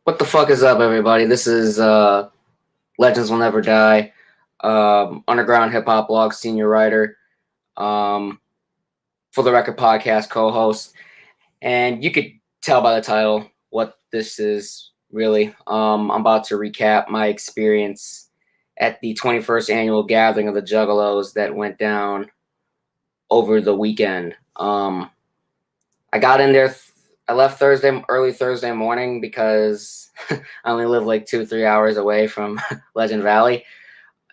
What the fuck is up, everybody? This is Legends Will Never Die, underground hip hop blog senior writer, um, for the record podcast co-host, and you could tell by the title what this is really. I'm about to recap my experience at the 21st annual gathering of the Juggalos that went down over the weekend. I got in there. I left early Thursday morning because I only live like 2-3 hours away from Legend Valley,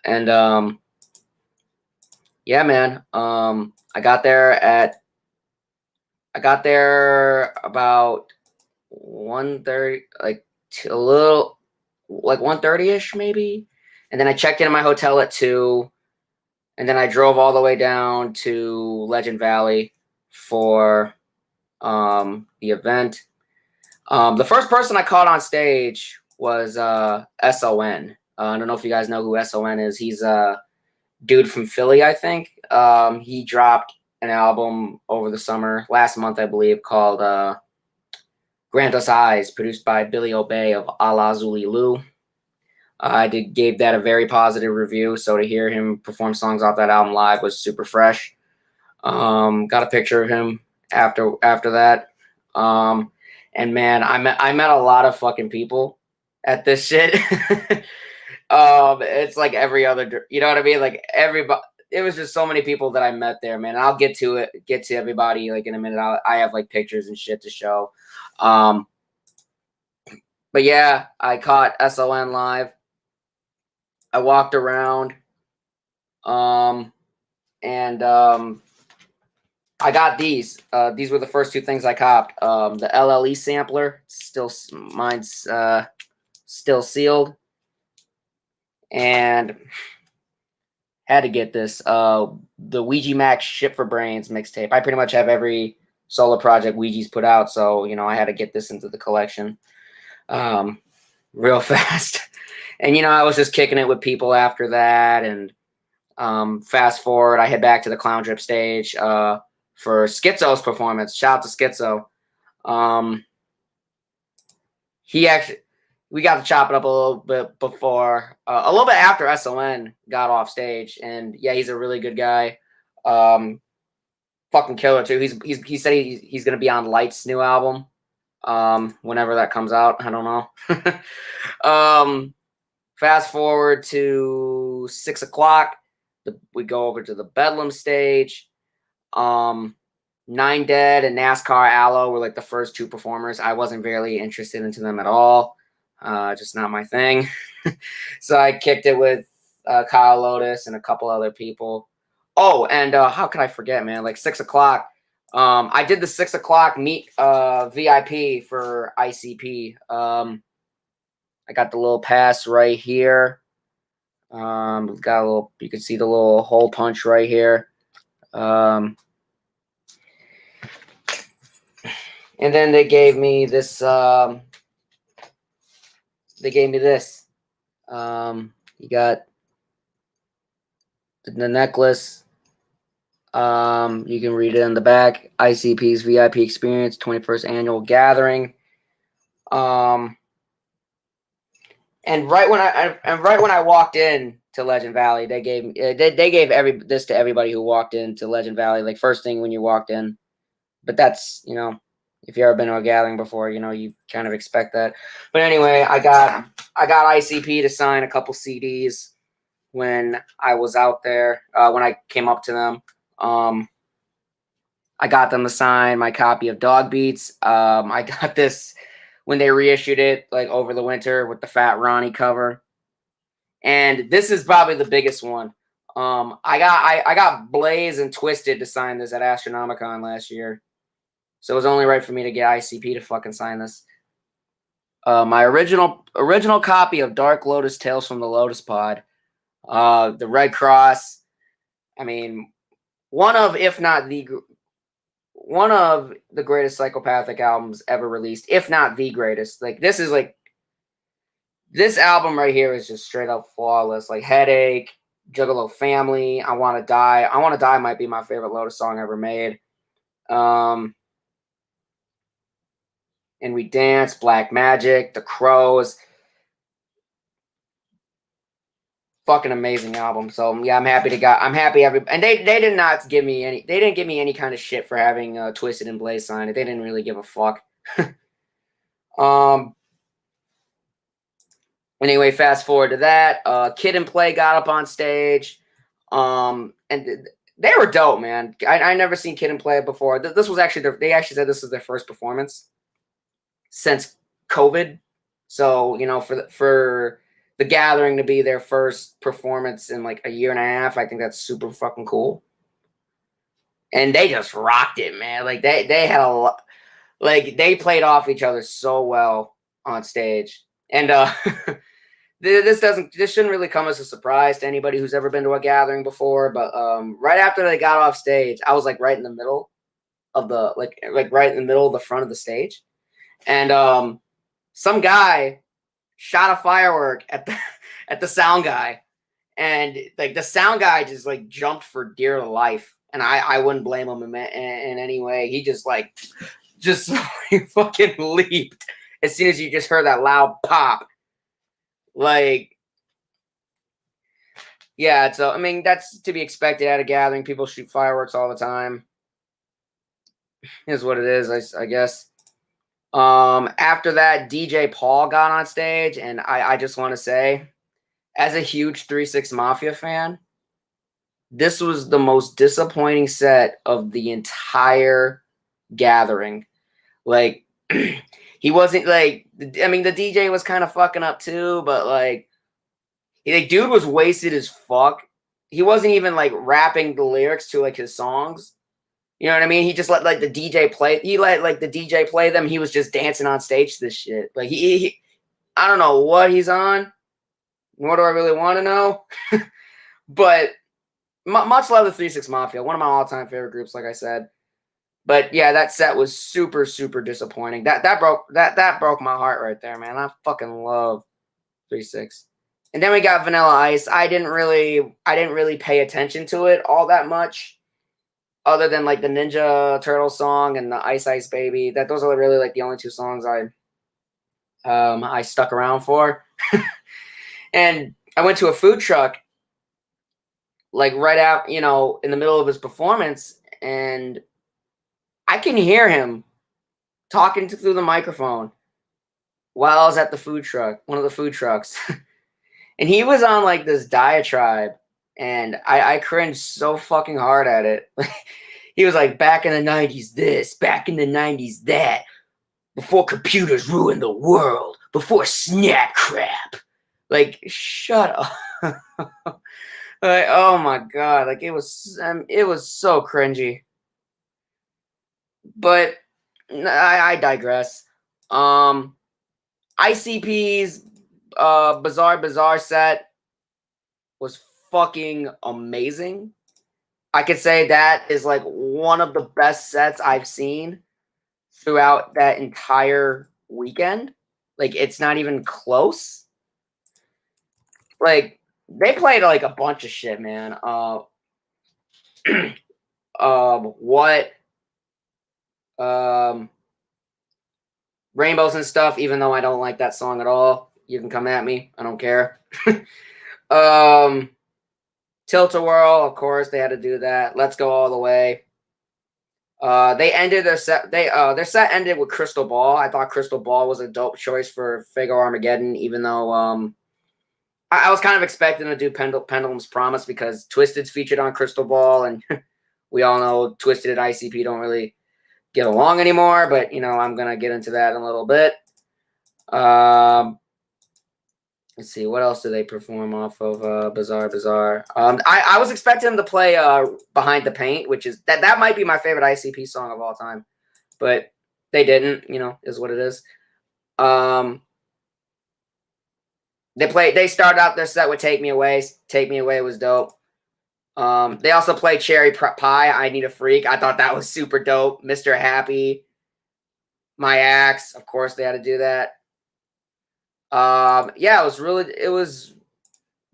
and yeah, man. I got there about 1:30, like a little, like 1:30 ish maybe, and then I checked in my hotel at 2, and then I drove all the way down to Legend Valley for the event. The first person I caught on stage was SON. I don't know if you guys know who SON is. He's a dude from Philly, I think. He dropped an album over the summer, last month, I believe, called Grant Us Eyes, produced by Billy Obey of Ala Zuli Lu. Gave that a very positive review, so to hear him perform songs off that album live was super fresh. Got a picture of him after that. And man, I met a lot of fucking people at this shit. It's like every other, you know what I mean? Like everybody, it was just so many people that I met there, man. I'll get to everybody like in a minute. I have like pictures and shit to show. But yeah, I caught SON live. I walked around, and I got these. These were the first two things I copped. The LLE sampler, mine's still sealed, and had to get this. The Ouija Max Ship for Brains mixtape. I pretty much have every solo project Ouija's put out, so I had to get this into the collection, real fast. And I was just kicking it with people after that, and fast forward, I head back to the Clown Drip stage for Schizo's performance. Shout out to Schizo. We got to chop it up a little bit before, a little bit after SON got off stage, and yeah, he's a really good guy. Fucking killer too. He said he's gonna be on Light's new album, whenever that comes out. I don't know. Fast forward to 6 o'clock. We go over to the Bedlam stage. Nine Dead and NASCAR Aloe were like the first two performers. I wasn't very interested into them at all. Just not my thing. So I kicked it with Kyle Lotus and a couple other people. Oh, and how could I forget, man? Like 6 o'clock. I did the 6 o'clock meet VIP for ICP. I got the little pass right here. Got a little. You can see the little hole punch right here. And then they gave me this. You got the necklace. You can read it in the back. ICP's VIP Experience 21st Annual Gathering. And right when I walked in to Legend Valley, they gave this to everybody who walked into Legend Valley, like first thing when you walked in. But that's, if you've ever been to a gathering before, you kind of expect that. But anyway, I got ICP to sign a couple CDs when I was out there, when I came up to them. I got them to sign my copy of Dog Beats. I got this when they reissued it, like over the winter, with the Fat Ronnie cover. And this is probably the biggest one. I got Blaze and Twisted to sign this at Astronomicon last year. So it was only right for me to get ICP to fucking sign this. My original copy of Dark Lotus Tales from the Lotus Pod. The Red Cross. I mean, one of the greatest psychopathic albums ever released, if not the greatest. Like this album right here is just straight up flawless. Like Headache, Juggalo Family, I Want to Die. I Want to Die might be my favorite Lotus song ever made. And and We Dance, Black Magic, The Crows. Fucking amazing album. So yeah, I'm happy and they did not give me any they didn't give me any kind of shit for having Twisted and Blaze sign it. They didn't really give a fuck. Anyway, fast forward to that. Kid and Play got up on stage. And they were dope, man. I never seen Kid and Play before. This was actually they actually said this was their first performance since COVID. So, you know, for the Gathering to be their first performance in like a year and a half, I think that's super fucking cool. And they just rocked it, man. Like they had a lot, like they played off each other so well on stage. And this shouldn't really come as a surprise to anybody who's ever been to a Gathering before, but right after they got off stage, I was like right in the middle of the like right in the middle of the front of the stage. And some guy shot a firework at the sound guy, and like the sound guy just like jumped for dear life, and I wouldn't blame him in any way. He just fucking leaped as soon as you just heard that loud pop. Like, yeah, so I mean that's to be expected at a Gathering. People shoot fireworks all the time. Is what it is, I guess. After that, DJ Paul got on stage, and I just want to say, as a huge 3-6 Mafia fan, this was the most disappointing set of the entire Gathering. Like, he wasn't like, I mean, the DJ was kind of fucking up too, but like, dude was wasted as fuck. He wasn't even like rapping the lyrics to like his songs. You know what I mean? He just let like the DJ play. He let like the DJ play them. He was just dancing on stage to this shit. Like he I don't know what he's on. Nor do I really want to know. But much love the 3-6 Mafia, one of my all-time favorite groups, like I said. But yeah, that set was super, super disappointing. That broke my heart right there, man. I fucking love 3-6. And then we got Vanilla Ice. I didn't really pay attention to it all that much, other than like the Ninja Turtle song and the Ice Ice Baby. Those are really like the only two songs I stuck around for. And I went to a food truck like right out, you know, in the middle of his performance, and I can hear him talking through the microphone while I was at the food truck, one of the food trucks. And he was on like this diatribe, and I cringed so fucking hard at it. He was like, back in the 90s this, back in the 90s that, before computers ruined the world, before snap crap. Like, shut up. Like, oh my god, like it was so cringy. But I digress. ICP's Bizarre set was fucking amazing. I could say that is like one of the best sets I've seen throughout that entire weekend. Like, it's not even close. Like, they played like a bunch of shit, man. What? Rainbows and Stuff, even though I don't like that song at all. You can come at me. I don't care. Tilt-A-Whirl, of course, they had to do that. Let's Go All the Way. They ended their set. Their set ended with Crystal Ball. I thought Crystal Ball was a dope choice for Fago Armageddon, even though I was kind of expecting to do Pendulum's Promise because Twisted's featured on Crystal Ball, and we all know Twisted and ICP don't really get along anymore. But you know, I'm gonna get into that in a little bit. Let's see, what else do they perform off of Bizarre? I was expecting them to play Behind the Paint, which is that might be my favorite ICP song of all time, but they didn't. You know, is what it is. They started out their set with Take Me Away. Take Me Away was dope. They also played Cherry Pie, I Need a Freak. I thought that was super dope. Mr. Happy, My Axe, of course they had to do that. Yeah, it was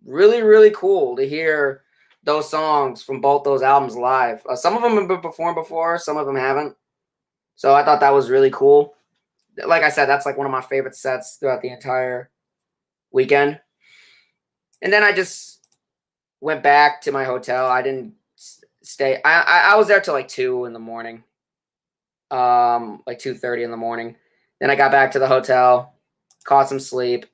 really, really cool to hear those songs from both those albums live. Some of them have been performed before, some of them haven't. So I thought that was really cool. like I said, that's like one of my favorite sets throughout the entire weekend. And then I just went back to my hotel. I didn't stay. I was there till like 2 in the morning, like 2:30 in the morning. Then I got back to the hotel, caught some sleep,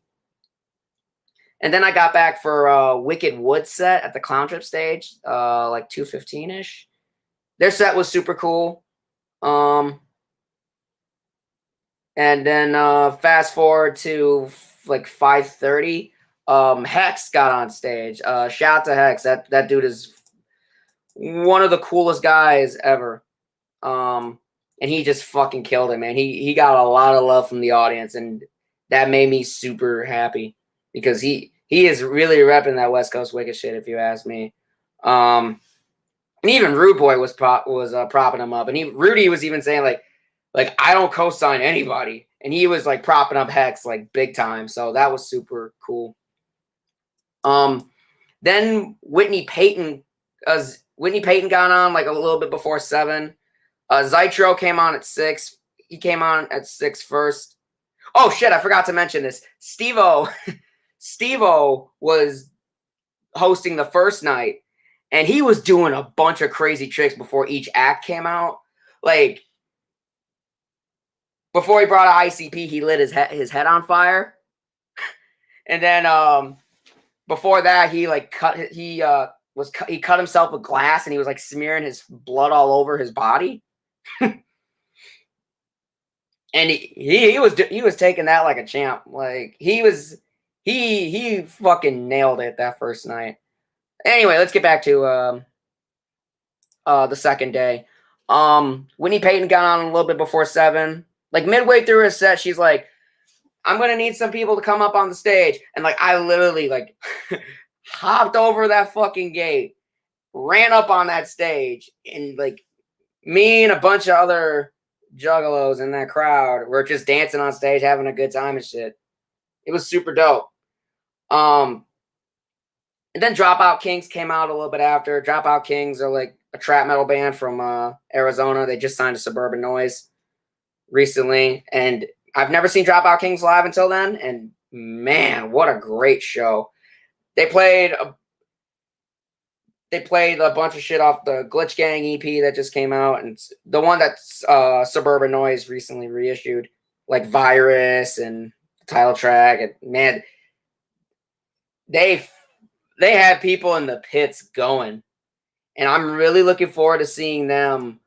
and then I got back for Wicked Wood set at the Clown Trip stage, like 2:15 ish. Their set was super cool. And then fast forward to like 5:30. Hex got on stage. Shout out to Hex. That dude is one of the coolest guys ever. And he just fucking killed it, man. He got a lot of love from the audience, and that made me super happy because he is really repping that West Coast Wicked shit, if you ask me. And even Rude Boy was propping him up, and Rudy was even saying like I don't co-sign anybody, and he was like propping up Hex like big time. So that was super cool. Then Whitney Payton got on like a little bit before 7. Zytro came on at 6. He came on at 6 first. Oh shit, I forgot to mention this. Steve-O was hosting the first night, and he was doing a bunch of crazy tricks before each act came out. Like before he brought an ICP, he lit his head on fire. And then before that, he cut himself with glass, and he was like smearing his blood all over his body. And he was taking that like a champ. Like he fucking nailed it that first night. Anyway, let's get back to the second day. Whitney Payton got on a little bit before 7. Like midway through his set, she's like, I'm gonna need some people to come up on the stage. And like I literally like hopped over that fucking gate, ran up on that stage, and like me and a bunch of other juggalos in that crowd were just dancing on stage, having a good time and shit. It was super dope. And then Dropout Kings came out a little bit after. Dropout Kings are like a trap metal band from Arizona. They just signed to Suburban Noise recently, and I've never seen Dropout Kings live until then. And man, what a great show! They played a bunch of shit off the Glitch Gang EP that just came out, and the one that's Suburban Noise recently reissued, like Virus and the title track. And man, they had people in the pits going, and I'm really looking forward to seeing them.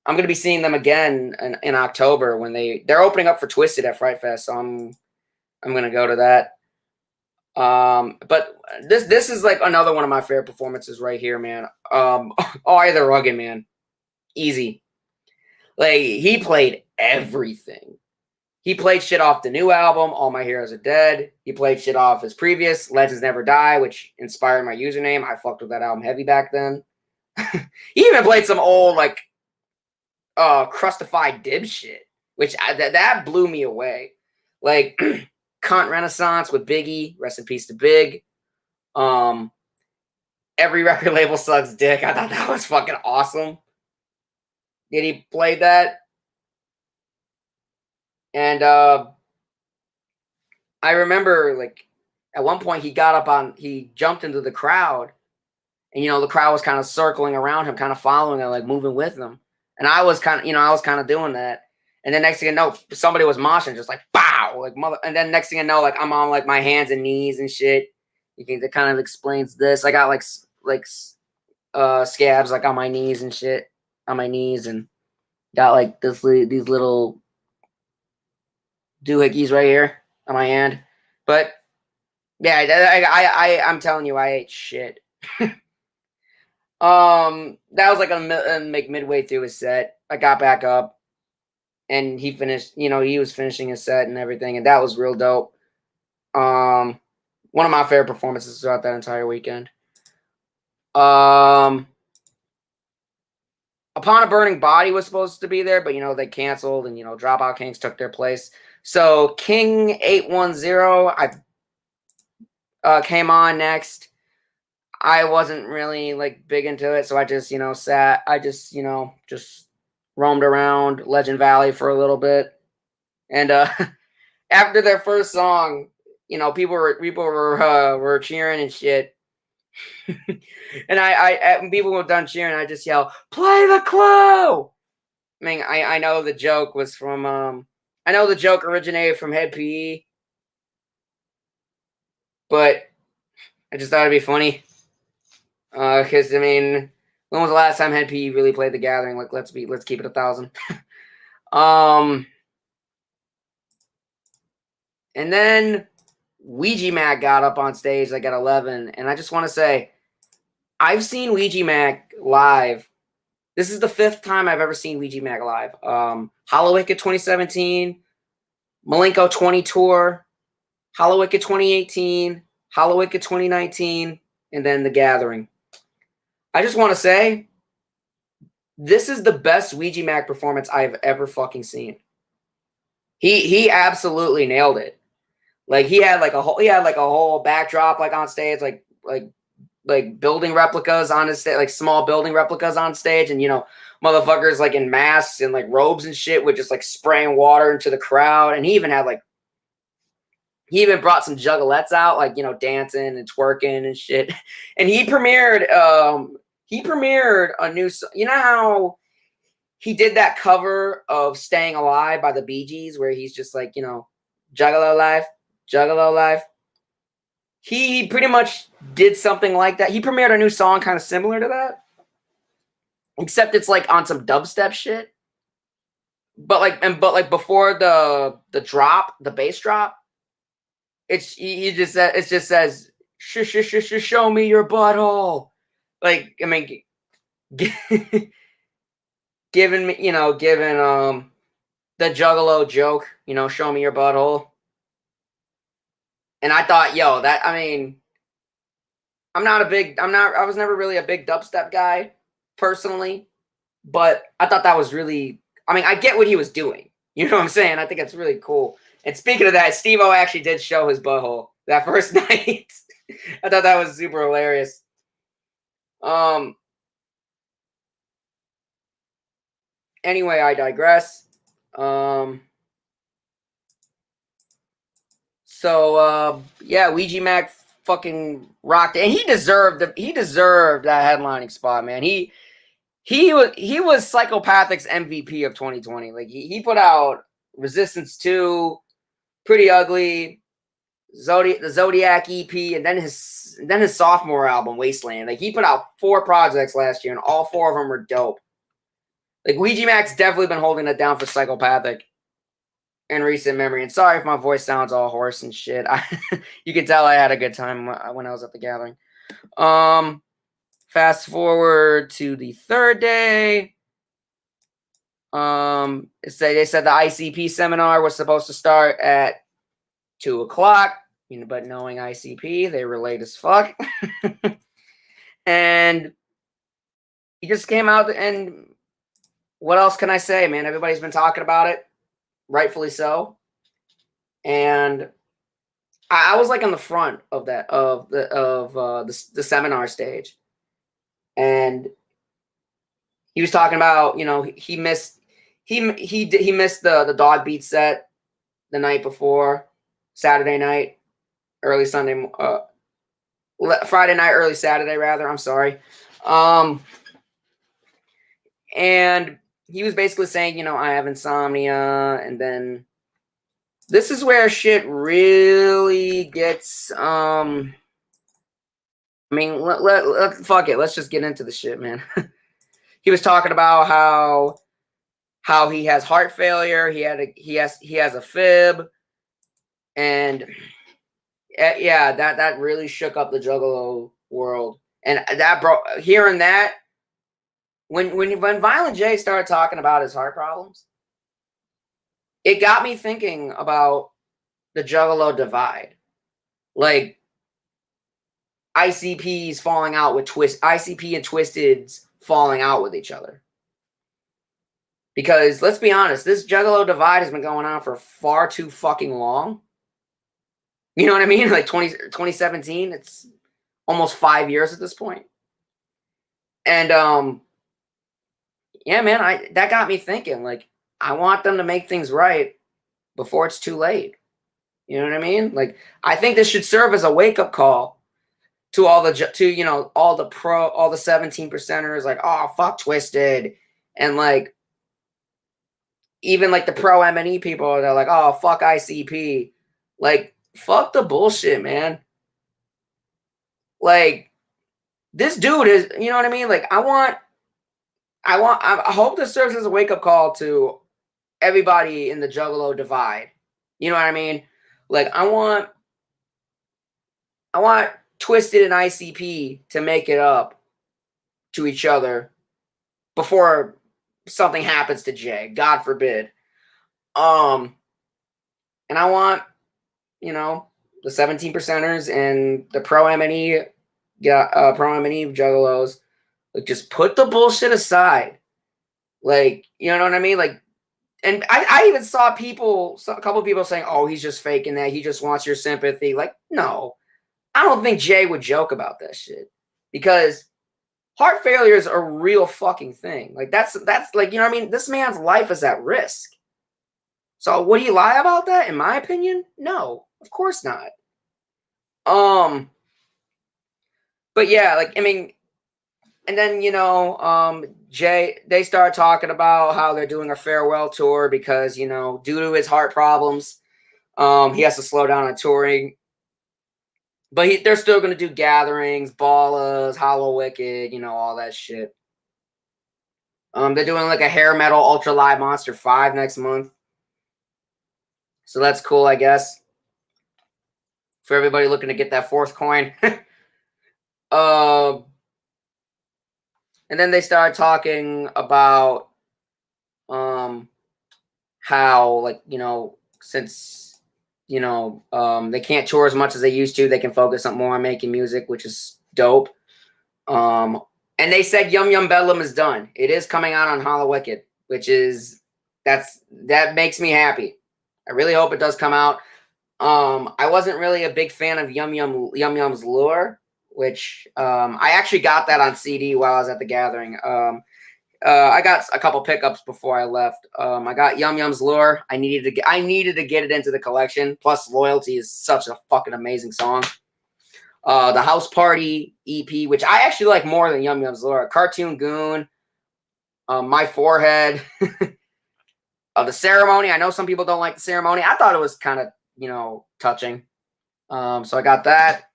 I'm going to be seeing them again in October when they're opening up for Twisted at Fright Fest. So I'm going to go to that. But this is like another one of my favorite performances right here, man. Either Rugged, man. Easy. Like he played everything. He played shit off the new album, All My Heroes Are Dead. He played shit off his previous, Legends Never Die, which inspired my username. I fucked with that album heavy back then. He even played some old like Crustified Dib shit, which that blew me away. Like Cunt Renaissance with Biggie, rest in peace to Big. Every record label sucks dick. I thought that was fucking awesome. Did he play that? And I remember like at one point he jumped into the crowd, and the crowd was kind of circling around him, kind of following him, like moving with him. And I was kind of doing that. And then next thing you know, somebody was moshing, just like bow, like mother. And then next thing you know, like I'm on like my hands and knees and shit. You think that kind of explains this. I got like scabs like on my knees and shit, on my knees, and got like these little doohickeys right here on my hand. But yeah, I'm telling you, I ate shit. That was like midway through his set. I got back up, and he finished. He was finishing his set and everything, and that was real dope. One of my favorite performances throughout that entire weekend. Upon a Burning Body was supposed to be there, but they canceled, and Dropout Kings took their place. So King 810, I came on next. I wasn't really like big into it, so I just sat. I just roamed around Legend Valley for a little bit, and after their first song, you know, people were cheering and shit. And when people were done cheering, I just yell, "Play the clue!" I mean, I know the joke was from I know the joke originated from Head PE, but I just thought it'd be funny. Because I mean, when was the last time Head PE really played The Gathering? Like, let's keep it 1,000. um, and then Ouija Mac got up on stage like at 11, and I just want to say, I've seen Ouija Mac live. This is the 5th time I've ever seen Ouija Mac live. Hallowwicked 2017, Malenko 20 tour, Hallowwicked 2018, Hallowwicked 2019, and then The Gathering. I just want to say, this is the best Ouija Mac performance I've ever fucking seen. He absolutely nailed it. Like he had like a whole backdrop like on stage, like building replicas on his stage, like small building replicas on stage, and you know, motherfuckers like in masks and like robes and shit with just like spraying water into the crowd. And he even brought some juggalettes out, like, you know, dancing and twerking and shit. And he premiered a new, you know how he did that cover of Staying Alive by the Bee Gees, where he's just like, you know, Juggalo life, Juggalo life. He pretty much did something like that. He premiered a new song kind of similar to that, except it's like on some dubstep shit. But like before the bass drop, it just says show me your butthole. Like, I mean, giving the Juggalo joke, you know, show me your butthole. And I thought, yo, that, I mean, I was never really a big dubstep guy personally, but I thought that was really, I mean, I get what he was doing. You know what I'm saying? I think it's really cool. And speaking of that, Steve-O actually did show his butthole that first night. I thought that was super hilarious. Anyway, I digress. Yeah, Ouija Mac fucking rocked it. And he deserved that headlining spot, man. He was Psychopathic's MVP of 2020. Like he put out Resistance 2, Pretty Ugly, the Zodiac EP, and then his sophomore album, Wasteland. Like he put out 4 projects last year, and all 4 of them were dope. Like Ouija Mac's definitely been holding it down for Psychopathic in recent memory. And sorry if my voice sounds all hoarse and shit. You can tell I had a good time when I was at the Gathering. Fast forward to the 3rd day. They said the ICP seminar was supposed to start at 2:00. You know, but knowing ICP, they were late as fuck. And he just came out, and what else can I say, man? Everybody's been talking about it, rightfully so. And I was like on the front of the seminar stage, and he was talking about, you know, he missed the dog beat set the night before, Saturday night, early Sunday, Friday night, early Saturday rather. I'm sorry. And he was basically saying, you know, I have insomnia, and then this is where shit really gets. I mean, fuck it. Let's just get into the shit, man. He was talking about how he has heart failure. He has a fib, and yeah, that really shook up the Juggalo world. And that hearing that, when Violent J started talking about his heart problems, it got me thinking about the Juggalo divide. Like ICP's falling out with ICP and Twisted's falling out with each other. Because let's be honest, this Juggalo divide has been going on for far too fucking long. You know what I mean? Like 2017, it's almost 5 years at this point. And yeah, man, that got me thinking. Like, I want them to make things right before it's too late. You know what I mean? Like, I think this should serve as a wake up call to all the 17 percenters. Like, oh fuck, Twisted, and like even like the pro M&E people. They're like, oh fuck, ICP. Like, fuck the bullshit, man. Like, this dude is, you know what I mean? Like, I hope this serves as a wake up call to everybody in the Juggalo divide. You know what I mean? Like, I want Twisted and ICP to make it up to each other before something happens to Jay, God forbid. And I want, you know, the 17 percenters and the pro M&E, pro M&E Juggalos, like, just put the bullshit aside. Like, you know what I mean? Like, and I even saw a couple of people saying, oh, he's just faking that. He just wants your sympathy. Like, no, I don't think Jay would joke about that shit, because heart failure is a real fucking thing. Like, that's like, you know what I mean? This man's life is at risk. So would he lie about that? In my opinion, no, of course not. But yeah, like, I mean, and then, Jay, they start talking about how they're doing a farewell tour because, due to his heart problems, he has to slow down on touring. But they're still going to do gatherings, Ballas, Hollow Wicked, all that shit. They're doing like a hair metal Ultra Live Monster 5 next month. So that's cool, I guess, for everybody looking to get that fourth coin. And then they started talking about how, like, since they can't tour as much as they used to, they can focus on more on making music, which is dope. And they said Yum Yum Bedlam is done. It is coming out on Hollow Wicked, which is that makes me happy. I really hope it does come out. I wasn't really a big fan of Yum Yum's Lure, which I actually got that on CD while I was at the gathering. I got a couple pickups before I left. I got Yum Yum's Lure. I needed to get it into the collection. Plus, Loyalty is such a fucking amazing song. The House Party EP, which I actually like more than Yum Yum's Lure. Cartoon Goon, My Forehead, the Ceremony. I know some people don't like the Ceremony. I thought it was kind of, touching. So I got that.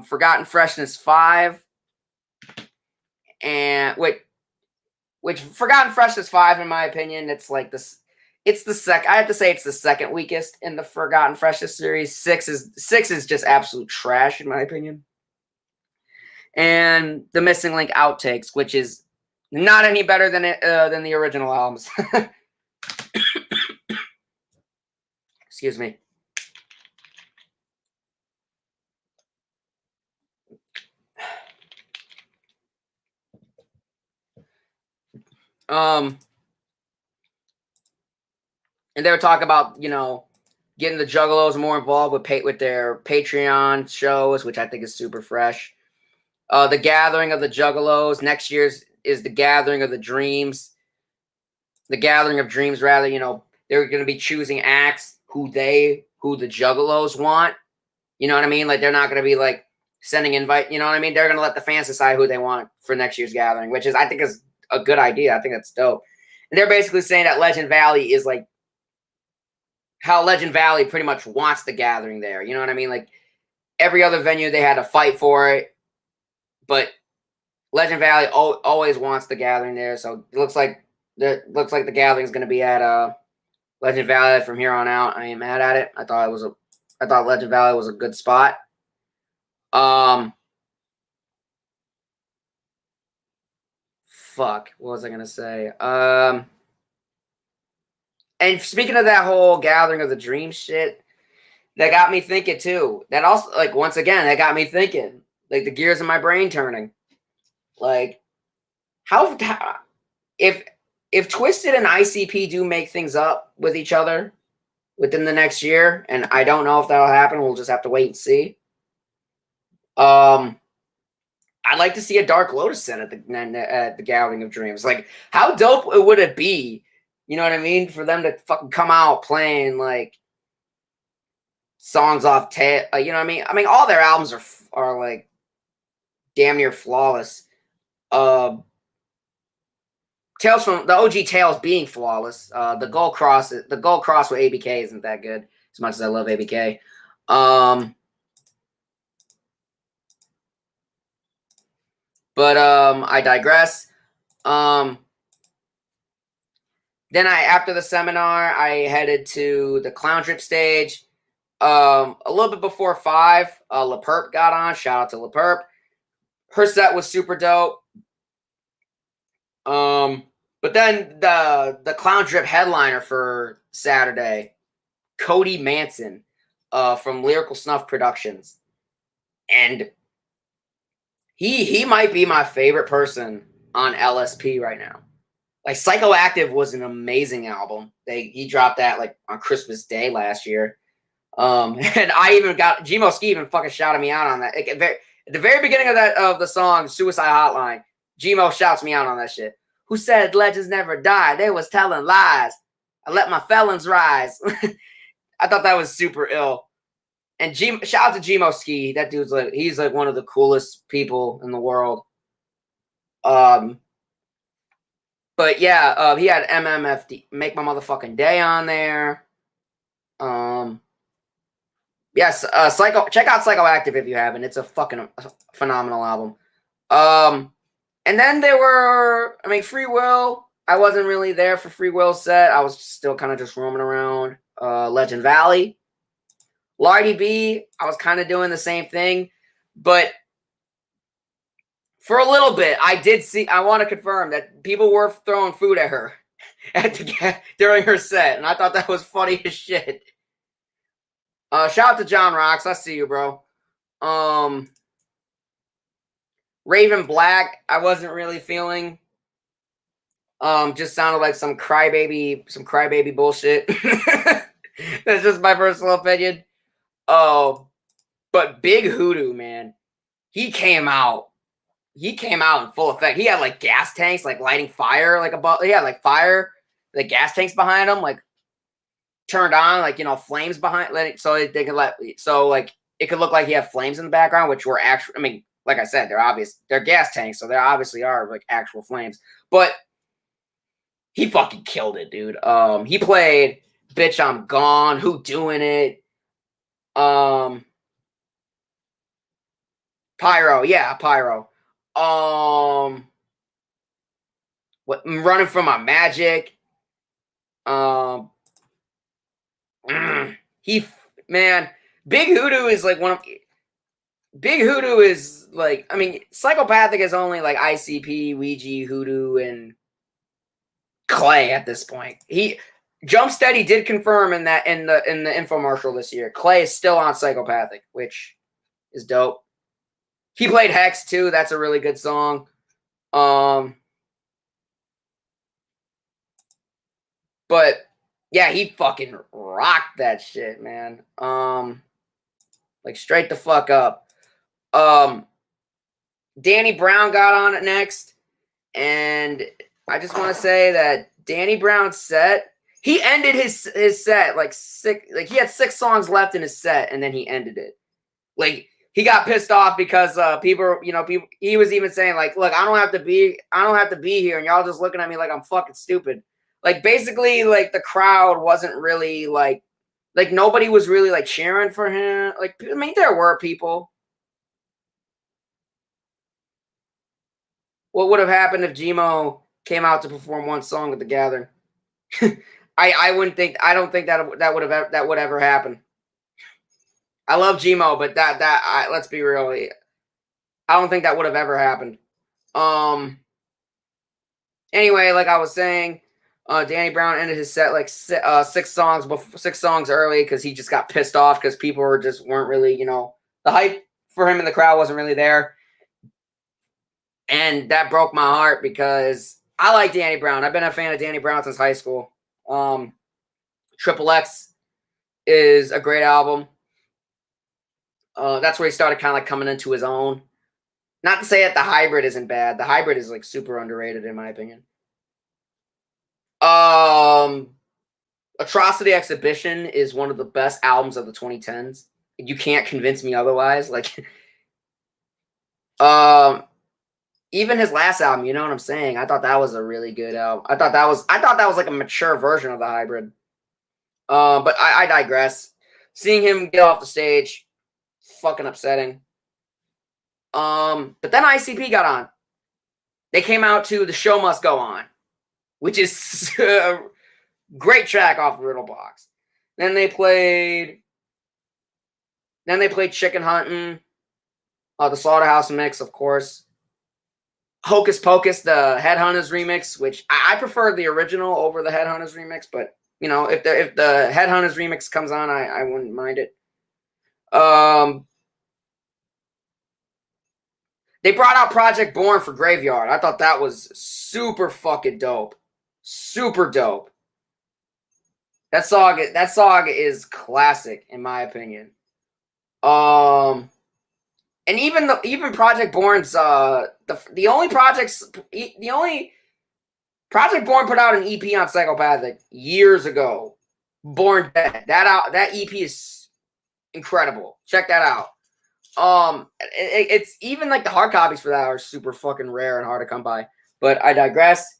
Forgotten Freshness 5. And which Forgotten Freshness 5, in my opinion, it's like this. It's the second. I have to say it's the second weakest in the Forgotten Freshness series. 6 is just absolute trash, in my opinion. And the Missing Link Outtakes, which is not any better than the original albums. Excuse me. And they were talking about, getting the Juggalos more involved with their Patreon shows, which I think is super fresh. The Gathering of the Juggalos. Next year's is the Gathering of the Dreams. The Gathering of Dreams, rather, they're going to be choosing acts who the Juggalos want. You know what I mean? Like, they're not going to be like sending invite. You know what I mean? They're going to let the fans decide who they want for next year's gathering, which I think is a good idea. I think that's dope. And they're basically saying that Legend Valley is like how Legend Valley pretty much wants the gathering there. You know what I mean? Like, every other venue, they had to fight for it, but Legend Valley always wants the gathering there. So it looks like the gathering is going to be at Legend Valley from here on out. I ain't mad at it. I thought Legend Valley was a good spot. Fuck, what was I gonna say? And speaking of that whole Gathering of the Dream shit, that got me thinking too. That also, like, once again, that got me thinking. Like, the gears in my brain turning. Like, how if Twisted and ICP do make things up with each other within the next year, and I don't know if that'll happen. We'll just have to wait and see. I I'd like to see a Dark Lotus set at the Gathering of Dreams. Like, how dope would it be? You know what I mean? For them to fucking come out playing like songs off tail. You know what I mean? I mean, all their albums are like damn near flawless. Uh, Tales from the OG Tales being flawless. The Gold Cross with ABK isn't that good as much as I love ABK. But I digress. Then after the seminar, I headed to the Clown Trip stage. A little bit before 5, La Perp got on. Shout out to La Perp. Her set was super dope. But then the Clown Trip headliner for Saturday, Cody Manson, from Lyrical Snuff Productions, and he might be my favorite person on LSP right now. Like, Psychoactive was an amazing album. He dropped that like on Christmas Day last year. And I even got Gmo Ski even fucking shouted me out on that. Like, at the very beginning of the song Suicide Hotline, Gmo shouts me out on that shit. Who said legends never die? They was telling lies. I let my felons rise. I thought that was super ill. And shout out to Gmo Ski. That dude's like, he's like one of the coolest people in the world. But yeah, he had MMFD, Make My Motherfucking Day on there. Yes, check out Psychoactive if you haven't. It's a fucking phenomenal album. And then there were, I mean, Free Will. I wasn't really there for Free Will's set. I was still kind of just roaming around Legend Valley. Lardy B, I was kind of doing the same thing, but for a little bit, I want to confirm that people were throwing food at her during her set, and I thought that was funny as shit. Shout out to John Rocks. I see you, bro. Raven Black, I wasn't really feeling. Just sounded like some crybaby bullshit. That's just my personal opinion. Oh, but Big Hoodoo, man, he came out in full effect. He had like gas tanks, like lighting fire, like above. He had like fire, the gas tanks behind him, like turned on, like, you know, flames behind, so they could like it could look like he had flames in the background, which were actually, I mean, like I said, they're gas tanks, so there obviously are like actual flames. But he fucking killed it, dude. He played "Bitch I'm Gone," "Who Doing It," Pyro, yeah, Pyro. What, Running from My Magic. Man, Big Hoodoo is like Big Hoodoo is like, I mean, Psychopathic is only like ICP, Ouija, Hoodoo, and Clay at this point. Jumpsteady did confirm in the infomercial this year, Clay is still on Psychopathic, which is dope. He played Hex too. That's a really good song. But yeah, he fucking rocked that shit, man. Like straight the fuck up. Danny Brown got on it next, and I just want to say that Danny Brown's set, he ended his set like he had 6 songs left in his set, and then he ended it. Like, he got pissed off because people, he was even saying like, look, I don't have to be here, and y'all just looking at me like I'm fucking stupid. Like, basically, like, the crowd wasn't really like nobody was really like cheering for him. Like, I mean, there were people. What would have happened if Gmo came out to perform one song at the Gathering? I don't think that would ever happen. I love Gmo, but let's be real. I don't think that would have ever happened. Anyway, like I was saying, Danny Brown ended his set like 6 songs early because he just got pissed off because people weren't really, the hype for him in the crowd wasn't really there. And that broke my heart because I like Danny Brown. I've been a fan of Danny Brown since high school. Triple X is a great album. That's where he started kind of like coming into his own. Not to say that the hybrid isn't bad. The hybrid is like super underrated in my opinion. Um, Atrocity Exhibition is one of the best albums of the 2010s. You can't convince me otherwise. Like, um, even his last album, you know what I'm saying? I thought that was a really good album. I thought that was like a mature version of the hybrid. But I digress. Seeing him get off the stage, fucking upsetting. But then ICP got on. They came out to "The Show Must Go On," which is a great track off of Riddle Box. Then they played. Then they played "Chicken Hunting," the Slaughterhouse mix, of course. "Hocus Pocus," the Headhunters remix, which I prefer the original over the Headhunters remix, but you know, if the Headhunters remix comes on, I wouldn't mind it. They brought out Project Born for Graveyard. I thought that was super fucking dope. Super dope. That song is classic in my opinion. And even Project Born's the only Project Born put out an EP on Psychopathic years ago. Born Dead. That EP is incredible. Check that out. It's even like the hard copies for that are super fucking rare and hard to come by. But I digress.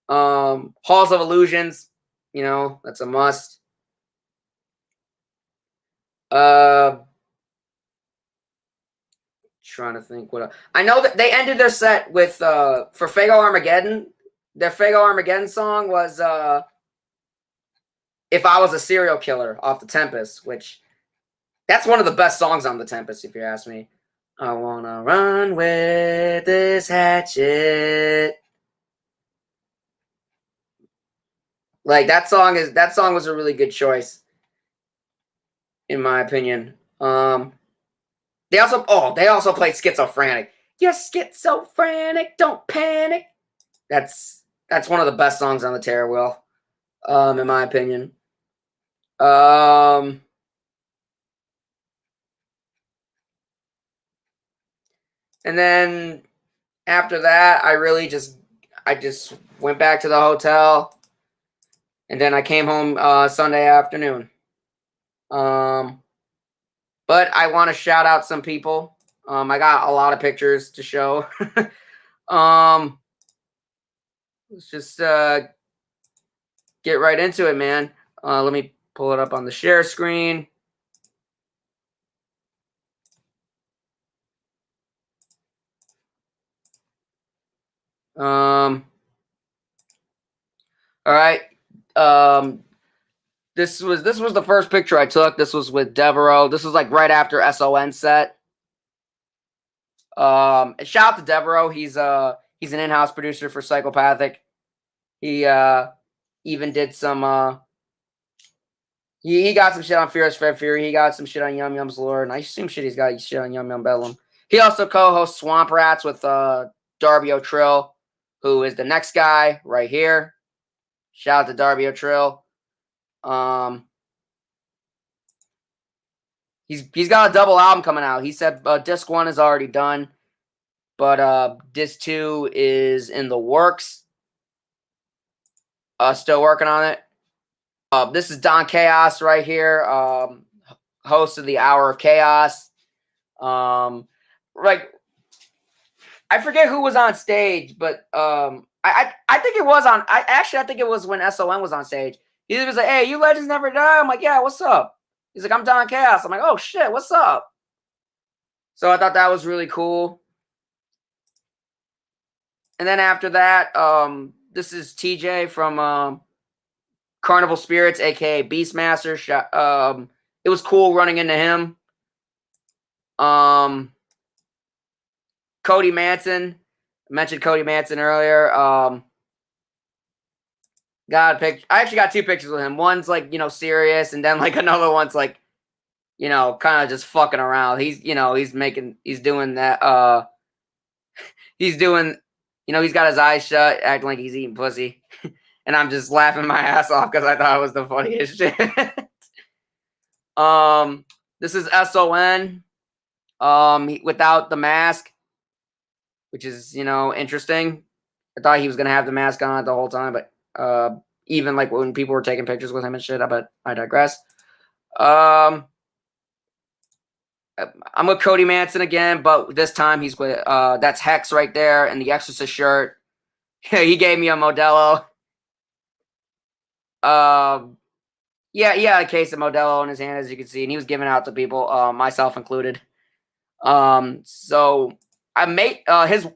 Halls of Illusions, you know, that's a must. Trying to think what I know that they ended their set with for Fago Armageddon. Their Fago Armageddon song was "If I Was a Serial Killer" off the Tempest, which that's one of the best songs on the Tempest, if you ask me. I wanna run with this hatchet. Like that song was a really good choice, in my opinion. They also played Schizophrenic. You're schizophrenic, don't panic. That's one of the best songs on the Terror Wheel, in my opinion. And then after that, I just went back to the hotel, and then I came home Sunday afternoon. But I want to shout out some people. I got a lot of pictures to show. Let's just get right into it, man. Let me pull it up on the share screen. All right. This was the first picture I took. This was with Devereaux. This was like right after SON set. And shout out to Devereaux. He's an in-house producer for Psychopathic. He even did some he got some shit on Fierce Fred Fury. He got some shit on Yum Yum's Lore. And I assume he's got shit on Yum Yum Bedlam. He also co-hosts Swamp Rats with Darby O'Trill, who is the next guy right here. Shout out to Darby O'Trill. He's got a double album coming out. He said disc 1 is already done, but disc 2 is in the works. Still working on it. This is Don Chaos right here, host of the Hour of Chaos. Like, I forget who was on stage, but I think it was on. I think it was when SON was on stage. He was like, "Hey, you legends never die." I'm like, "Yeah, what's up?" He's like, "I'm Don Chaos." I'm like, "Oh shit, what's up?" So I thought that was really cool. And then after that, this is TJ from Carnival Spirits, aka Beastmaster. It was cool running into him. Cody Manson. I mentioned Cody Manson earlier. Got a picture. I actually got 2 pictures with him. One's like, you know, serious, and then like another one's like, you know, kind of just fucking around. He's doing that. He's doing, you know, he's got his eyes shut, acting like he's eating pussy. And I'm just laughing my ass off because I thought it was the funniest shit. This is SON. Without the mask. which is, interesting. I thought he was gonna have the mask on the whole time, but even like when people were taking pictures with him and shit. But I digress. I'm with Cody Manson again, but this time he's with that's Hex right there in the Exorcist shirt. He gave me a Modelo. Yeah, he had a case of Modelo in his hand, as you can see, and he was giving out to people, myself included. So I made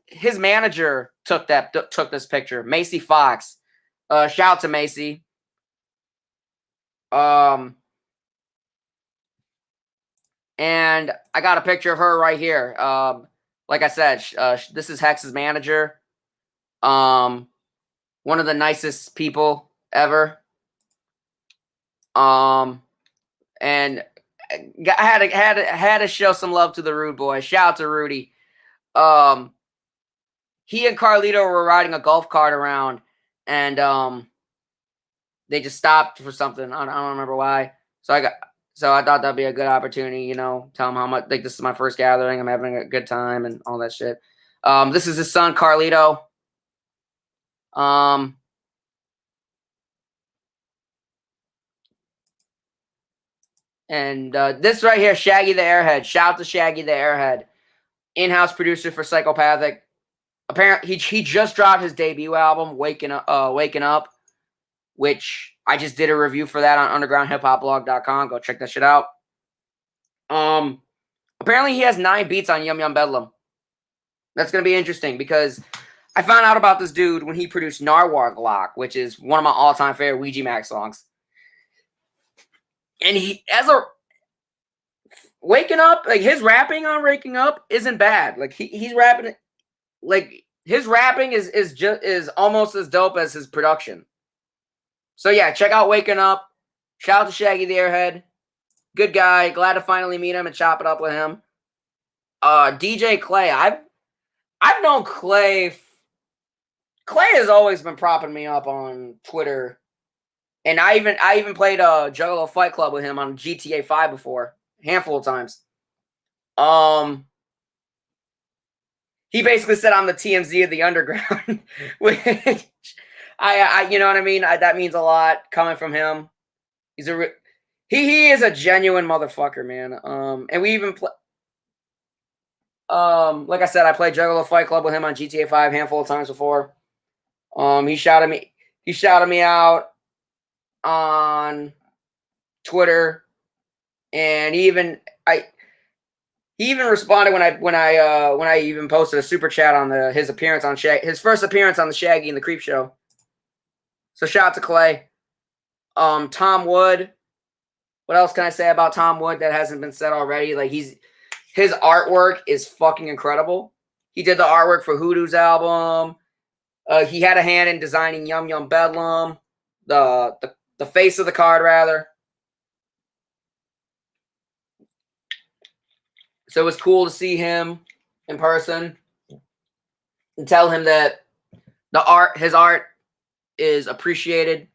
his manager took this picture, Macy Fox. Shout out to Macy. And I got a picture of her right here. Like I said, this is Hex's manager. One of the nicest people ever. And I had to show some love to the Rude Boy. Shout out to Rudy. He and Carlito were riding a golf cart around, and they just stopped for something. I don't remember why. So I thought that'd be a good opportunity, tell him how much, like, this is my first gathering. I'm having a good time and all that shit. This is his son, Carlito. And this right here, Shaggy the Airhead. Shout out to Shaggy the Airhead, in-house producer for Psychopathic. Apparently, he just dropped his debut album, Waking Up, which I just did a review for that on undergroundhiphopblog.com. Go check that shit out. Apparently he has 9 beats on Yum Yum Bedlam. That's going to be interesting because I found out about this dude when he produced Narwhal Glock, which is one of my all-time favorite Ouija Mac songs. And Waking Up, like, his rapping on Waking Up isn't bad. Like, he's rapping, like, his rapping is almost as dope as his production. So yeah, check out Waking Up. Shout out to Shaggy the Airhead. Good guy. Glad to finally meet him and chop it up with him. DJ Clay. I've known Clay. Clay has always been propping me up on Twitter. And I even played a Juggalo Fight Club with him on GTA 5 before. A handful of times. He basically said I'm the TMZ of the underground. Which I you know what I mean? That means a lot coming from him. He is a genuine motherfucker, man. And we even like I said, I played Juggalo Fight Club with him on GTA 5 a handful of times before. He shouted me out on Twitter, and he even responded when I even posted a super chat on his appearance on his first appearance on the Shaggy and the Creep Show. So shout out to Clay. Tom Wood. What else can I say about Tom Wood that hasn't been said already? Like, his artwork is fucking incredible. He did the artwork for Hoodoo's album. He had a hand in designing Yum Yum Bedlam, the face of the card, rather. So it was cool to see him in person and tell him that his art is appreciated,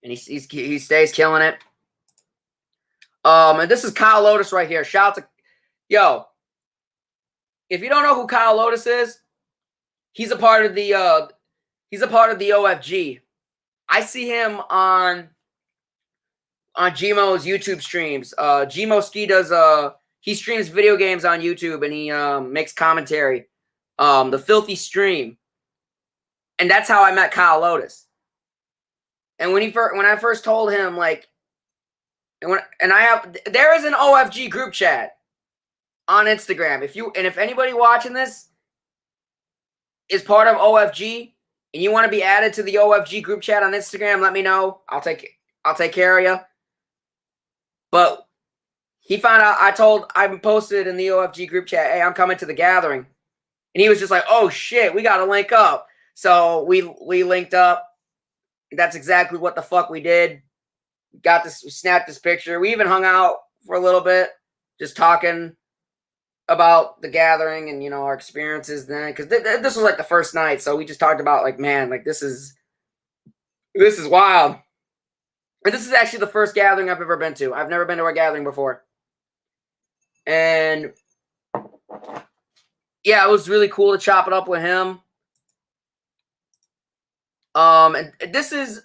and he stays killing it. And this is Kyle Lotus right here. Shout out to if you don't know who Kyle Lotus is, he's a part of the OFG. I see him on Gmo's YouTube streams. Gmo Ski does he streams video games on YouTube, and he makes commentary. The Filthy Stream. And that's how I met Kyle Lotus. And when I first told him, like, there is an OFG group chat on Instagram. If anybody watching this is part of OFG and you want to be added to the OFG group chat on Instagram, let me know. I'll take care of you. But he found out I posted in the OFG group chat, hey, I'm coming to the gathering. And he was just like, oh shit, we gotta link up. So we linked up. That's exactly what the fuck we did. We snapped this picture. We even hung out for a little bit, just talking about the gathering and, our experiences then. Because this was like the first night. So we just talked about, like, man, like, this is wild. And this is actually the first gathering I've ever been to. I've never been to a gathering before. And yeah, it was really cool to chop it up with him. And this is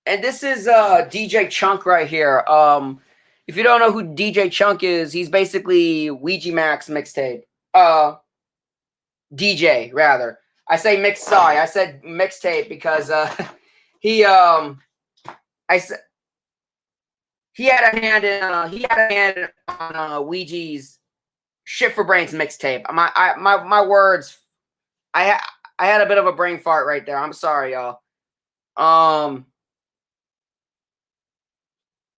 DJ Chunk right here. If you don't know who DJ Chunk is, he's basically Ouija Max mixtape. DJ rather. I say mix. Sorry, I said mixtape because he I said he had a hand on Ouija's Shit for Brains mixtape. My words. I had a bit of a brain fart right there. I'm sorry, y'all.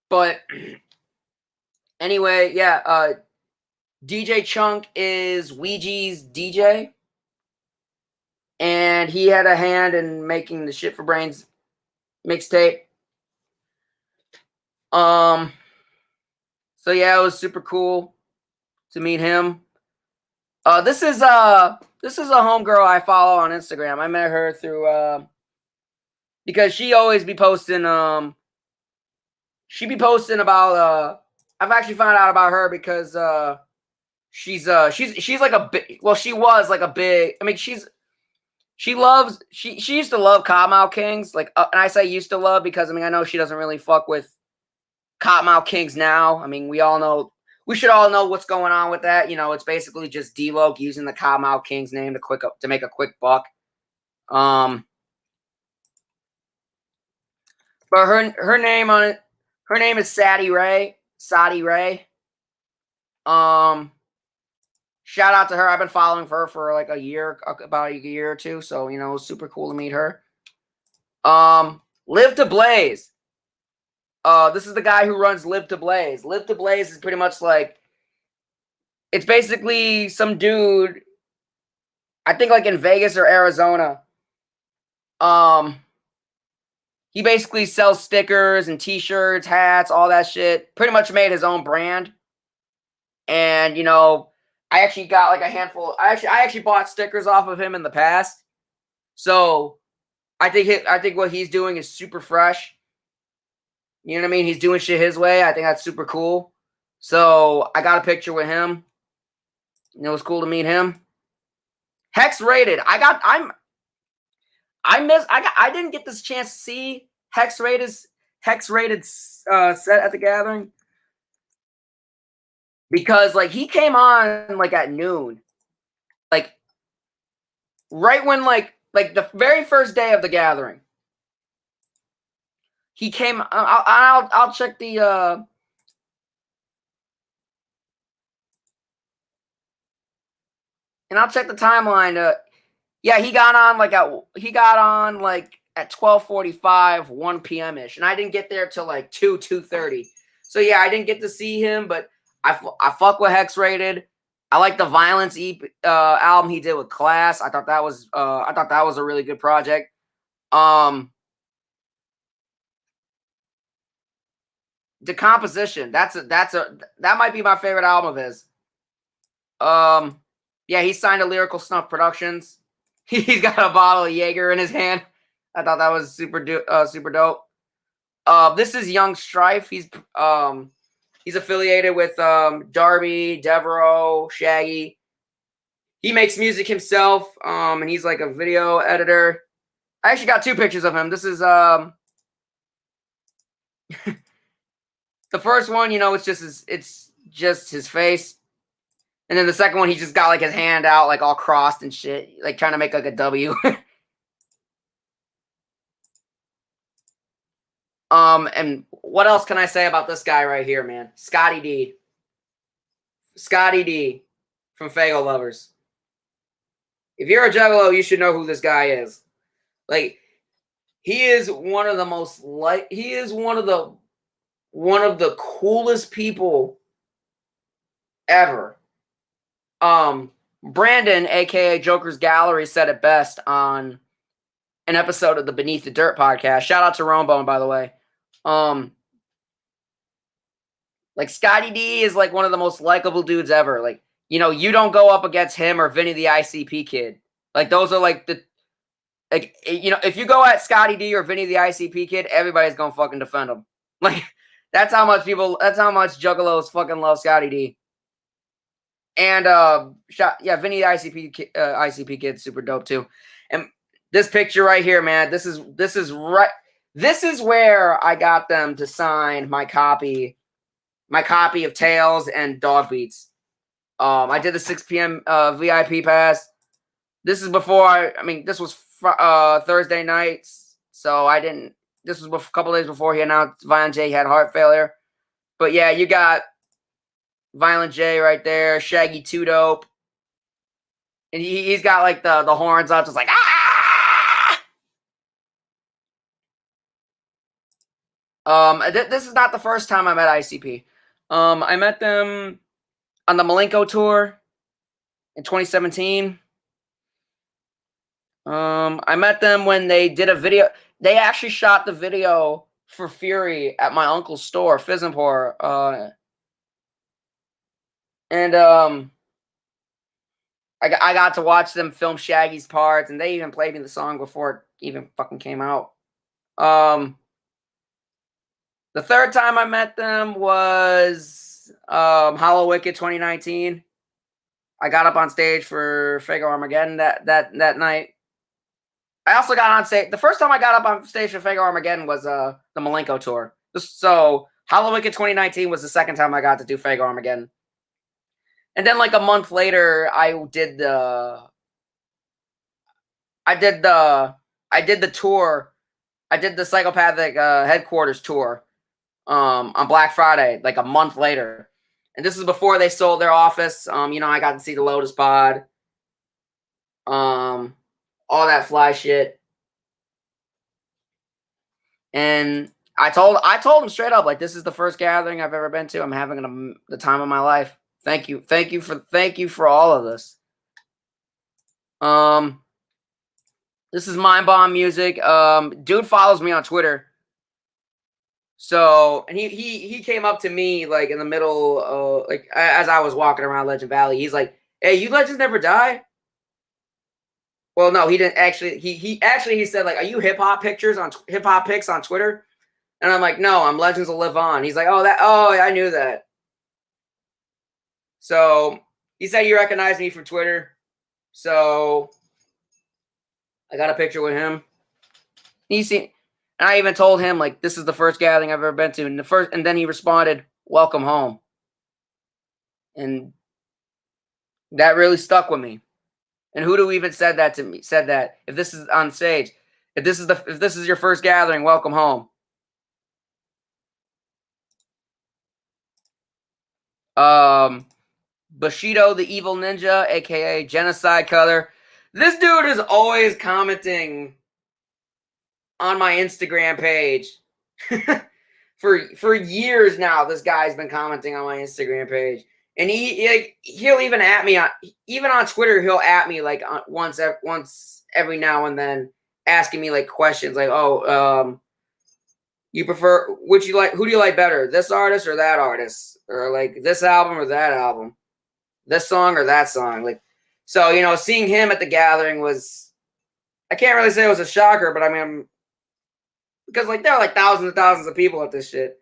But anyway, yeah. DJ Chunk is Ouija's DJ, and he had a hand in making the Shit for Brains mixtape. So yeah, it was super cool to meet him. This is a homegirl I follow on Instagram. I met her through because she always be posting she be posting about I've actually found out about her because she's like a big, well, she was like a big, I mean she used to love Cottonmouth Kings, like and I say used to love because I mean I know she doesn't really fuck with Cottonmouth Kings now. I mean, we should all know what's going on with that. You know, it's basically just D-Loc using the Cottonmouth Kings name to make a quick buck. But her name on it, her name is Sadie Ray. Shout out to her. I've been following her for like about a year or two. So, you know, it was super cool to meet her. Live to Blaze. This is the guy who runs Live to Blaze. Live to Blaze is pretty much like, it's basically some dude, I think like in Vegas or Arizona. He basically sells stickers and t-shirts, hats, all that shit. Pretty much made his own brand. And, you know, I actually got like a handful. I actually bought stickers off of him in the past. So I think what he's doing is super fresh. You know what I mean? He's doing shit his way. I think that's super cool. So I got a picture with him. And it was cool to meet him. Hex Rated. I didn't get this chance to see Hex Rated set at the gathering. Because like he came on like at noon. Like right when like the very first day of the gathering. He came. I'll check the. And I'll check the timeline. Yeah, he got on like at 12:45, 1 p.m. ish, and I didn't get there till like 2:30. So yeah, I didn't get to see him, but I fuck with Hex Rated. I like the Violence album he did with Class. I thought that was a really good project. Decomposition. That might be my favorite album of his. Yeah, he signed to Lyrical Snuff Productions. He's got a bottle of Jaeger in his hand. I thought that was super dope. This is Young Strife. He's affiliated with Darby, Devereaux, Shaggy. He makes music himself, and he's like a video editor. I actually got two pictures of him. This is the first one, you know, it's just his face. And then the second one, he just got like his hand out, like all crossed and shit, like trying to make like a W. And what else can I say about this guy right here, man? Scotty D. Scotty D from Fago Lovers. If you're a Juggalo, you should know who this guy is. Like, he is one of the coolest people ever. Brandon, aka Joker's Gallery, said it best on an episode of the Beneath the Dirt podcast. Shout out to Rombone, by the way. Like Scotty D is like one of the most likable dudes ever. Like, you know, you don't go up against him or Vinny the ICP Kid. Like, those are like like, you know, if you go at Scotty D or Vinny the ICP Kid, everybody's gonna fucking defend him. Like, that's how much Juggalos fucking love Scotty D. And Vinny the ICP kid, super dope too. And this picture right here, man, this is where I got them to sign my copy of Tails and Dog Beats. I did the 6 p.m. VIP pass. This is before this was Thursday nights, so I didn't. This was a couple days before he announced Violent J had heart failure. But yeah, you got Violent J right there, Shaggy Two Dope, and he's got like the horns up, just like This is not the first time I met ICP. I met them on the Malenko tour in 2017. I met them when they did a video. They actually shot the video for Fury at my uncle's store, Fizimpor. And I got to watch them film Shaggy's parts, and they even played me the song before it even fucking came out. The third time I met them was Hollow Wicked 2019. I got up on stage for Fago Armageddon that night. I also got on stage. The first time I got up on stage for Fago Armageddon was the Malenko tour. So Hollow Wicked 2019 was the second time I got to do Fago Armageddon. And then like a month later, I did the tour. I did the Psychopathic headquarters tour on Black Friday, like a month later. And this is before they sold their office. I got to see the Lotus Pod. All that fly shit. And I told him straight up, like, this is the first gathering I've ever been to. I'm having the time of my life. Thank you for all of this. This is Mind Bomb Music. Dude follows me on Twitter. So, and he came up to me like in the middle, like as I was walking around Legend Valley. He's like, "Hey, you Legends Never Die?" Well, no, he didn't actually. He said like, "Are you hip hop pics on Twitter?" And I'm like, "No, I'm Legends Will Live On." He's like, "Oh, I knew that." So he said he recognized me from Twitter. So I got a picture with him. And I even told him like, this is the first gathering I've ever been to, and then he responded, "Welcome home," and that really stuck with me. And who even said that to me? Said that if this is on stage, if this is your first gathering, welcome home. Bushido the Evil Ninja, aka Genocide Color. This dude is always commenting on my Instagram page. for years now, this guy's been commenting on my Instagram page. And he'll even at me on Twitter. He'll at me like once every now and then, asking me like questions like, "Oh, you prefer who do you like better, this artist or that artist, or like this album or that album, this song or that song?" Like, so seeing him at the gathering was, I can't really say it was a shocker, but I mean, because like there are like thousands and thousands of people at this shit.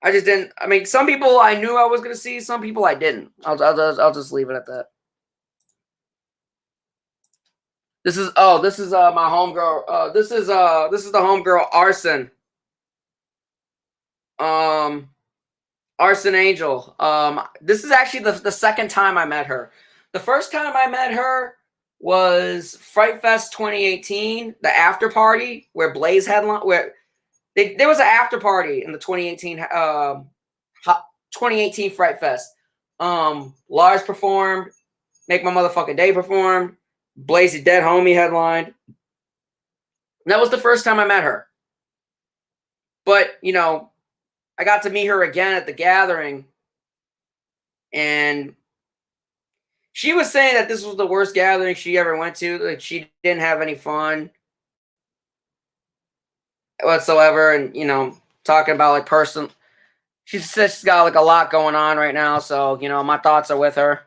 I just didn't. I mean, some people I knew I was gonna see. Some people I didn't. I'll just leave it at that. This is my homegirl. This is the homegirl Arson. Arson Angel. This is actually the second time I met her. The first time I met her was Fright Fest 2018, the after party where Blaze headline, where there was an after party in the 2018 Fright Fest. Lars performed, Make My Motherfucking Day performed, Blaze Dead Homie headlined. And that was the first time I met her. But I got to meet her again at the gathering, and she was saying that this was the worst gathering she ever went to. Like, she didn't have any fun whatsoever, and talking about like personal. She says she's got like a lot going on right now, so my thoughts are with her.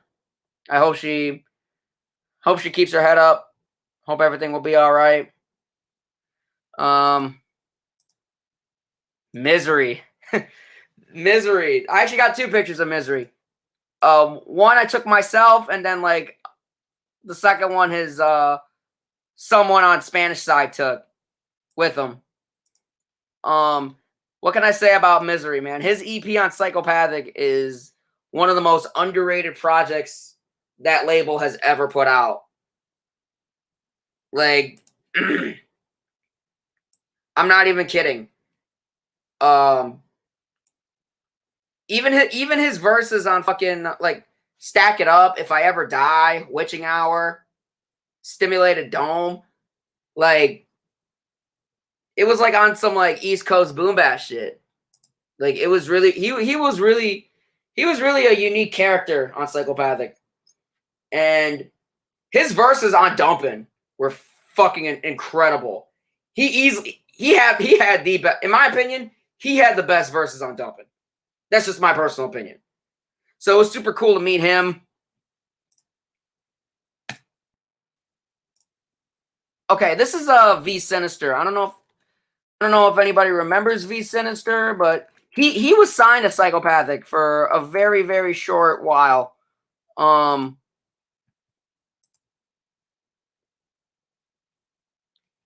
I hope she keeps her head up. Hope everything will be all right. Misery. Misery. I actually got two pictures of Misery. One I took myself, and then like the second one his someone on Spanish side took with him. What can I say about Misery, man? His EP on Psychopathic is one of the most underrated projects that label has ever put out. Like, I'm not even kidding. Um, even his verses on fucking like Stack It Up, If I Ever Die, Witching Hour, Stimulated Dome, like it was like on some like East Coast boom bash shit. Like it was really he was really a unique character on Psychopathic, and his verses on Dumpin' were fucking incredible. He had the best, in my opinion, he had the best verses on Dumpin'. That's just my personal opinion. So it was super cool to meet him. Okay, this is V Sinister. I don't know if anybody remembers V Sinister, but he was signed to Psychopathic for a very, very short while.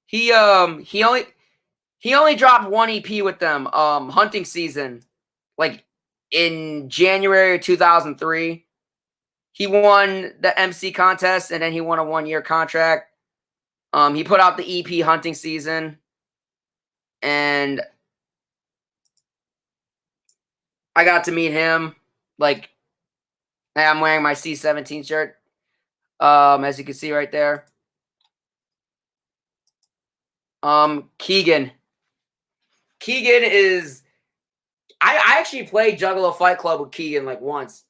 He only dropped one EP with them, Hunting Season, like in January 2003. He won the MC contest, and then he won a 1-year contract. He put out the EP Hunting Season, and I got to meet him. Like, I'm wearing my C17 shirt, as you can see right there. Keegan. Keegan is. I actually played Juggalo Fight Club with Keegan like once.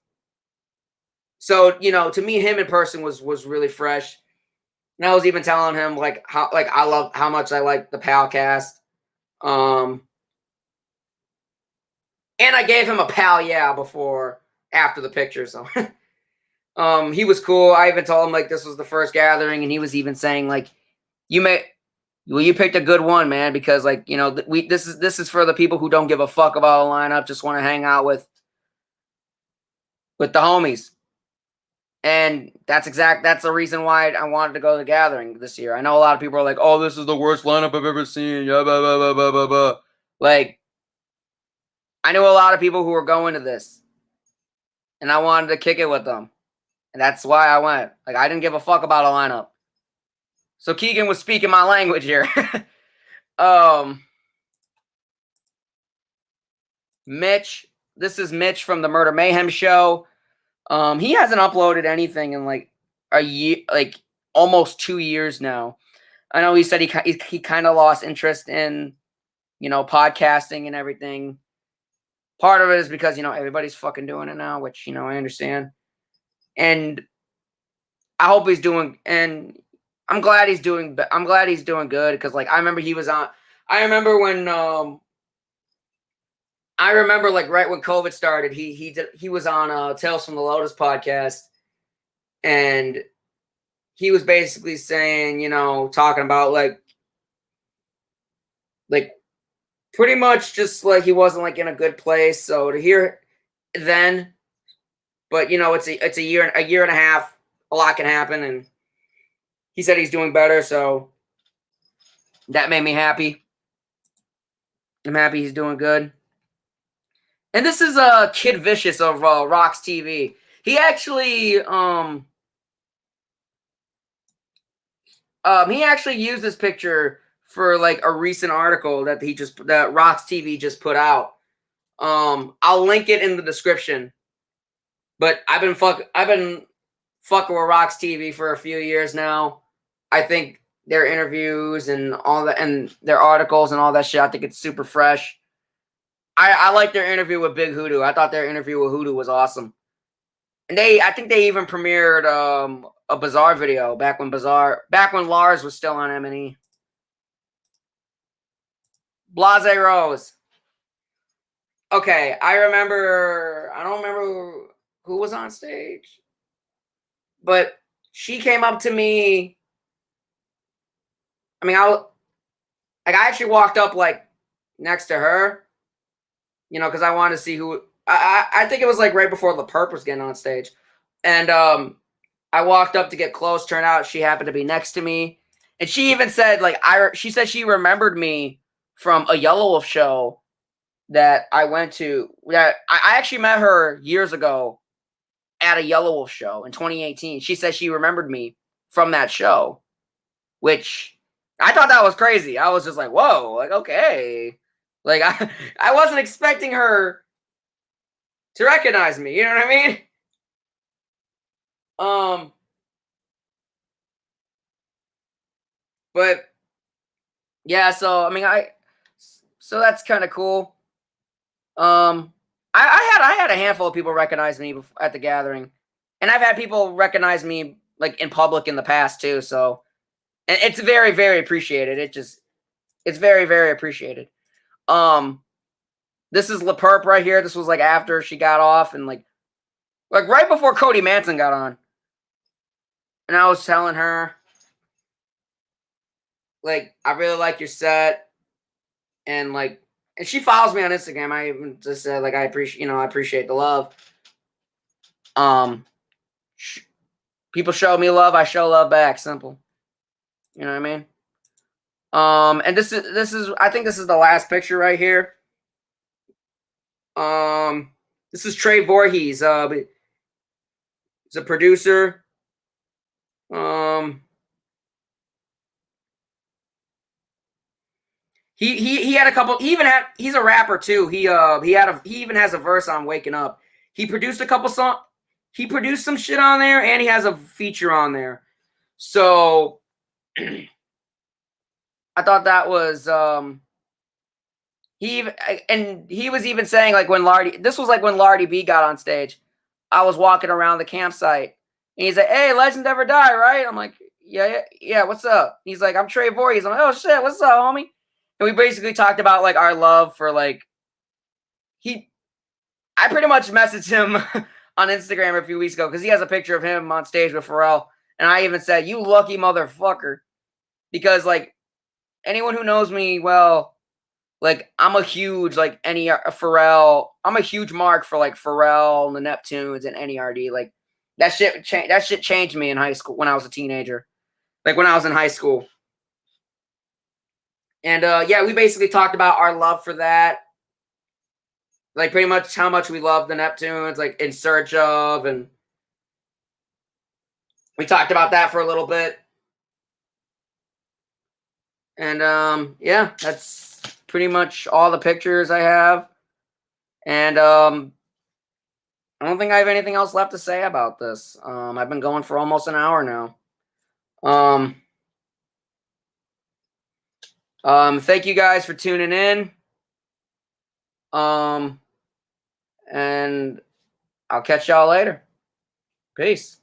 So, to meet him in person was really fresh. And I was even telling him like how I love how much I like the Palcast. And I gave him a pal before after the picture. So he was cool. I even told him like this was the first gathering, and he was even saying like you picked a good one, man, because like, this is for the people who don't give a fuck about a lineup, just want to hang out with the homies. And that's the reason why I wanted to go to the gathering this year. I know a lot of people are like, "Oh, this is the worst lineup I've ever seen." Yeah, blah, blah, blah, blah, blah, blah. Like, I knew a lot of people who were going to this, and I wanted to kick it with them, and that's why I went. Like, I didn't give a fuck about a lineup. So Keegan was speaking my language here. Mitch, this is Mitch from the Murder Mayhem show. He hasn't uploaded anything in like a year, like almost 2 years now. I know he said he kind of lost interest in, podcasting and everything. Part of it is because, everybody's fucking doing it now, which, I understand. And I hope he's doing, and I'm glad he's doing good, because like I remember like right when COVID started, he was on Tales from the Lotus podcast, and he was basically saying, talking about like pretty much just like he wasn't like in a good place. So to hear then, but it's a year and a half, a lot can happen, and he said he's doing better, so that made me happy. I'm happy he's doing good. And this is Kid Vicious of RoxTV. He actually used this picture for like a recent article that RoxTV just put out. I'll link it in the description. But I've been fucking with RoxTV for a few years now. I think their interviews and all that, and their articles and all that shit, I think it's super fresh. I like their interview with Big Hoodoo. I thought their interview with Hoodoo was awesome. And I think they even premiered a Bizarre video back when Lars was still on M&E. Blase Rose. Okay, I don't remember who was on stage, but she came up to me. I mean, I actually walked up like next to her, because I wanted to see who I think it was like right before LaPerp was getting on stage, and I walked up to get close. Turned out she happened to be next to me, and she even said like she said she remembered me from a Yellow Wolf show that I went to. That I actually met her years ago at a Yellow Wolf show in 2018. She said she remembered me from that show, which I thought that was crazy. I was just like, whoa, like okay, like I wasn't expecting her to recognize me. You know what I mean? Um, but yeah, so I mean, so that's kind of cool. I had a handful of people recognize me at the gathering, and I've had people recognize me like in public in the past too. So, and it's very very appreciated. It's very very appreciated. Um, this is LaPerp right here. This was like after she got off, and like right before Cody Manson got on, and I was telling her like I really like your set, and like, and she follows me on Instagram. I even just said like I appreciate I appreciate the love. Um, people show me love, I show love back. Simple. You know what I mean? And this is I think this is the last picture right here. Um, this is Trey Voorhees. He's a producer. Um, he had a couple. He even had. He's a rapper too. He even has a verse on Waking Up. He produced a couple song. He produced some shit on there, and he has a feature on there. So I thought that was he was even saying like when this was like when Lardy B got on stage. I was walking around the campsite, and he's like, "Hey, Legend Never Die, right?" I'm like, "Yeah, what's up?" He's like, "I'm Trey Voorhees." I'm like, "Oh shit, what's up, homie?" And we basically talked about like our love for like he. I pretty much messaged him on Instagram a few weeks ago because he has a picture of him on stage with Pharrell, and I even said, "You lucky motherfucker," because like anyone who knows me well, like I'm a huge like any Pharrell. I'm a huge mark for like Pharrell and the Neptunes and NERD. Like that shit. That shit changed me in high school when I was a teenager. Like when I was in high school. And yeah, we basically talked about our love for that. Like pretty much how much we love the Neptunes, like In Search of, and we talked about that for a little bit. And yeah, that's pretty much all the pictures I have. And I don't think I have anything else left to say about this. I've been going for almost an hour now. Um, thank you guys for tuning in. And I'll catch y'all later. Peace.